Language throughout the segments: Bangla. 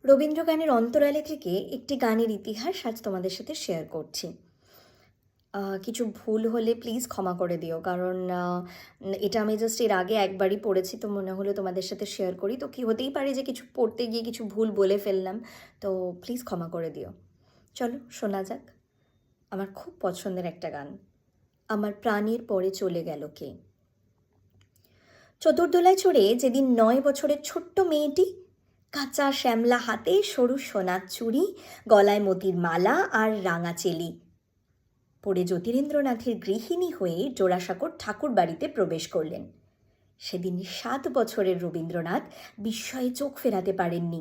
রবীন্দ্র গানের অন্তরালে থেকে একটি গানের ইতিহাস আজ তোমাদের সাথে শেয়ার করছি। কিছু ভুল হলে প্লিজ ক্ষমা করে দিও, কারণ এটা আমি জাস্ট এর আগে একবারই পড়েছি, তো মনে হলো তোমাদের সাথে শেয়ার করি। তো কি হতেই পারে যে কিছু পড়তে গিয়ে কিছু ভুল বলে ফেললাম, তো প্লিজ ক্ষমা করে দিও। চলো শোনা যাক। আমার খুব পছন্দের একটা গান, আমার প্রাণের পরে চলে গেল কে। চতুর্দোলায় চড়ে যেদিন 9 বছরের ছোট্ট মেয়েটি কাঁচা শ্যামলা হাতে সরু সোনার চুড়ি, গলায় মতির মালা আর রাঙা চেলি পরে জ্যোতিরেন্দ্রনাথের গৃহিণী হয়ে জোড়াসাঁকোর ঠাকুর বাড়িতে প্রবেশ করলেন। সেদিন 7 বছরের রবীন্দ্রনাথ বিস্ময়ে চোখ ফেরাতে পারেননি।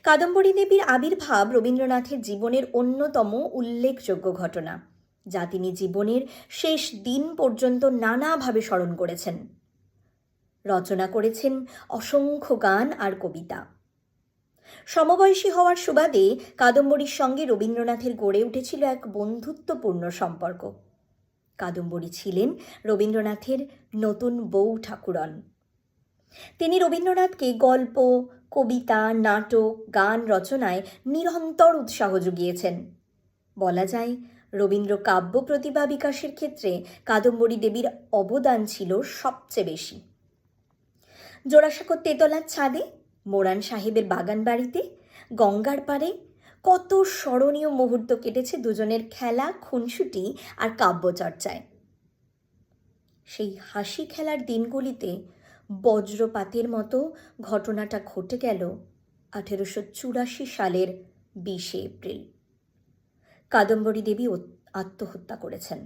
কাদম্বরী দেবীর আবির্ভাব রবীন্দ্রনাথের জীবনের অন্যতম উল্লেখযোগ্য ঘটনা, যা তিনি জীবনের শেষ দিন পর্যন্ত নানাভাবে স্মরণ করেছেন। রচনা করেছেন অসংখ্য গান আর কবিতা। সমবয়সী হওয়ার সুবাদে কাদম্বরীর সঙ্গে রবীন্দ্রনাথের গড়ে উঠেছিল এক বন্ধুত্বপূর্ণ সম্পর্ক। কাদম্বরী ছিলেন রবীন্দ্রনাথের নতুন বউ ঠাকুরন। তিনি রবীন্দ্রনাথকে গল্প, কবিতা, নাটক, গান রচনায় নিরন্তর উৎসাহ জুগিয়েছেন। বলা যায়, রবীন্দ্র কাব্য প্রতিভা বিকাশের ক্ষেত্রে কাদম্বরী দেবীর অবদান ছিল সবচেয়ে বেশি। জোড়াসাঁকোর তেতলার ছাদে, মোরান সাহেবের বাগান বাড়িতে, গঙ্গার পাড়ে কত স্মরণীয় মুহূর্ত কেটেছে দুজনের খেলা, খুনসুটি আর কাব্যচর্চায়। সেই হাসি খেলার দিনগুলিতে বজ্রপাতের মতো ঘটনাটা ঘটে গেল 1884 সালের 20 এপ্রিল। কাদম্বরী দেবী আত্মহত্যা করেছেন।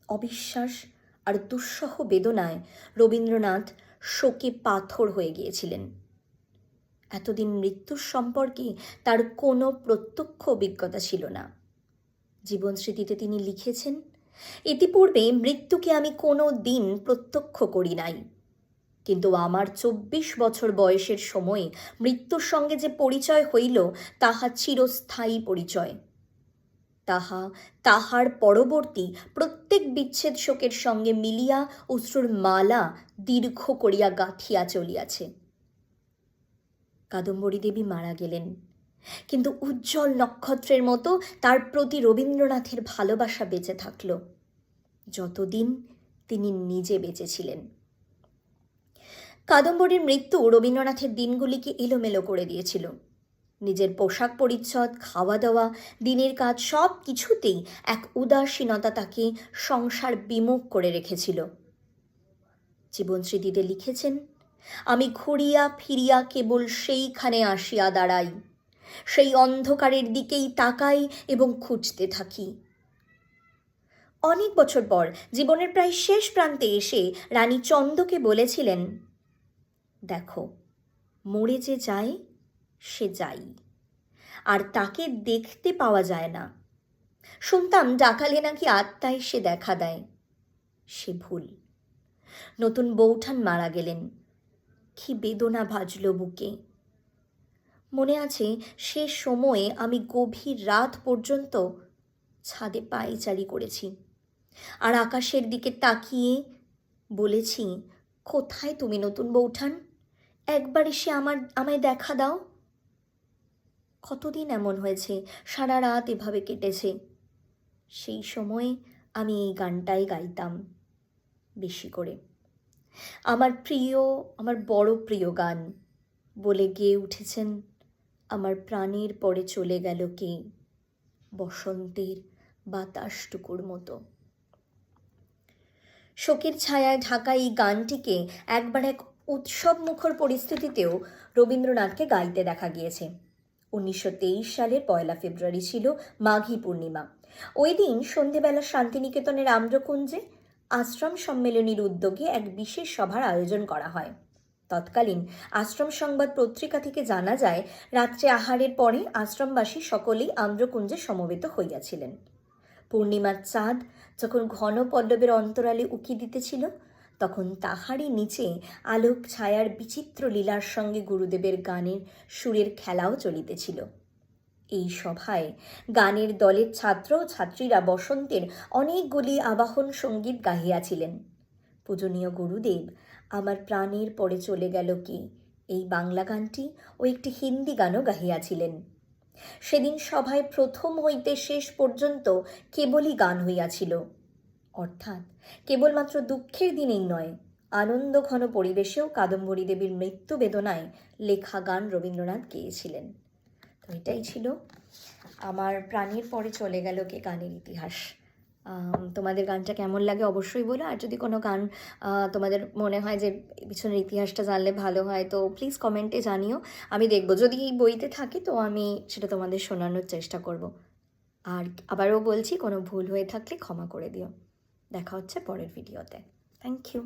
অবিশ্বাস আর দুঃসহ বেদনায় রবীন্দ্রনাথ শোকে পাথর হয়ে গিয়েছিলেন। এতদিন মৃত্যুর সম্পর্কে তার কোনো প্রত্যক্ষ অভিজ্ঞতা ছিল না। জীবনস্মৃতিতে তিনি লিখেছেন, ইতিপূর্বে মৃত্যুকে আমি কোনো দিন প্রত্যক্ষ করি নাই, কিন্তু আমার 24 বছর বয়সের সময়ে মৃত্যুর সঙ্গে যে পরিচয় হইল, তাহা চিরস্থায়ী পরিচয়। তাহার পরবর্তী প্রত্যেক বিচ্ছেদ শোকের সঙ্গে মিলিয়া অশ্রুর মালা দীর্ঘ করিয়া গাঁথিয়া চলিয়াছে। কাদম্বরী দেবী মারা গেলেন, কিন্তু উজ্জ্বল নক্ষত্রের মতো তার প্রতি রবীন্দ্রনাথের ভালোবাসা বেঁচে থাকল, যতদিন তিনি নিজে বেঁচে ছিলেন। কাদম্বরীর মৃত্যু রবীন্দ্রনাথের দিনগুলিকে এলোমেলো করে দিয়েছিল। নিজের পোশাক পরিচ্ছদ, খাওয়া দাওয়া, দিনের কাজ সব কিছুতেই এক উদাসীনতা তাকে সংসার বিমুখ করে রেখেছিল। জীবনস্মৃতিতে লিখেছেন, আমি ঘুরিয়া ফিরিয়া কেবল সেইখানে আসিয়া দাঁড়াই, সেই অন্ধকারের দিকেই তাকাই এবং খুঁজতে থাকি। অনেক বছর পর জীবনের প্রায় শেষ প্রান্তে এসে রানী চন্দকে বলেছিলেন, দেখো, মরে যে যায় সে যাই, আর তাকে দেখতে পাওয়া যায় না। শুনতাম ডাকালে নাকি আত্মায় সে দেখা দেয়, সে ভুল। নতুন বৌঠান মারা গেলেন, কি বেদনা ভাজল বুকে। মনে আছে সে সময়ে আমি গভীর রাত পর্যন্ত ছাদে পায়চারি করেছি, আর আকাশের দিকে তাকিয়ে বলেছি, কোথায় তুমি নতুন বৌঠান, একবার এসে আমায় দেখা দাও। কতদিন এমন হয়েছে, সারা রাত এভাবে কেটেছে। সেই সময়ে আমি এই গানটাই গাইতাম বেশি করে। আমার বড় প্রিয় গান বলে গেয়ে উঠেছেন আমার প্রাণের পরে চলে গেল কে, বসন্তের বাতাসটুকুর মতো। শোকের ছায়ায় ঢাকা এই গানটিকে একবার এক উৎসব মুখর পরিস্থিতিতেও রবীন্দ্রনাথকে গাইতে দেখা গিয়েছে। 1923 সালের 1 ফেব্রুয়ারি ছিল মাঘী পূর্ণিমা। ওই দিন সন্ধেবেলা শান্তিনিকেতনের আম্রকুঞ্জে আশ্রম সম্মেলনীর উদ্যোগে এক বিশেষ সভার আয়োজন করা হয়। তৎকালীন আশ্রম সংবাদ পত্রিকা থেকে জানা যায়, রাত্রে আহারের পরে আশ্রমবাসী সকলেই আম্রকুঞ্জে সমবেত হইয়াছিলেন। পূর্ণিমার চাঁদ যখন ঘন পল্লবের অন্তরালে উকি দিতেছিল, তখন তাহারই নিচে আলোক ছায়ার বিচিত্র লীলার সঙ্গে গুরুদেবের গানের সুরের খেলাও চলিতেছিল। এই সভায় গানের দলের ছাত্র ও ছাত্রীরা বসন্তের অনেকগুলি আবাহন সঙ্গীত গাহিয়াছিলেন। পূজনীয় গুরুদেব আমার প্রাণের পরে চলে গেল কে এই বাংলা গানটি ও একটি হিন্দি গানও গাহিয়াছিলেন। সেদিন সভায় প্রথম হইতে শেষ পর্যন্ত কেবলই গান হইয়াছিল, অর্থাৎ কেবলমাত্র দুঃখের দিনেই নয়, আনন্দঘন পরিবেশেও কাদম্বরী দেবীর মৃত্যু বেদনায় লেখা গান রবীন্দ্রনাথ গেয়েছিলেন। তো এটাই ছিল আমার প্রাণের পরে চলে গেল কে গানের ইতিহাস। তোমাদের গানটা কেমন লাগে অবশ্যই বলো। আর যদি কোনো গান তোমাদের মনে হয় যে পিছনের ইতিহাসটা জানলে ভালো হয়, তো প্লিজ কমেন্টে জানিও। আমি দেখব, যদি এই বইতে থাকে তো আমি সেটা তোমাদের শোনানোর চেষ্টা করব। আর আবারও বলছি, কোনো ভুল হয়ে থাকলে ক্ষমা করে দিও। দেখা হচ্ছে পরের ভিডিওতে। Thank you.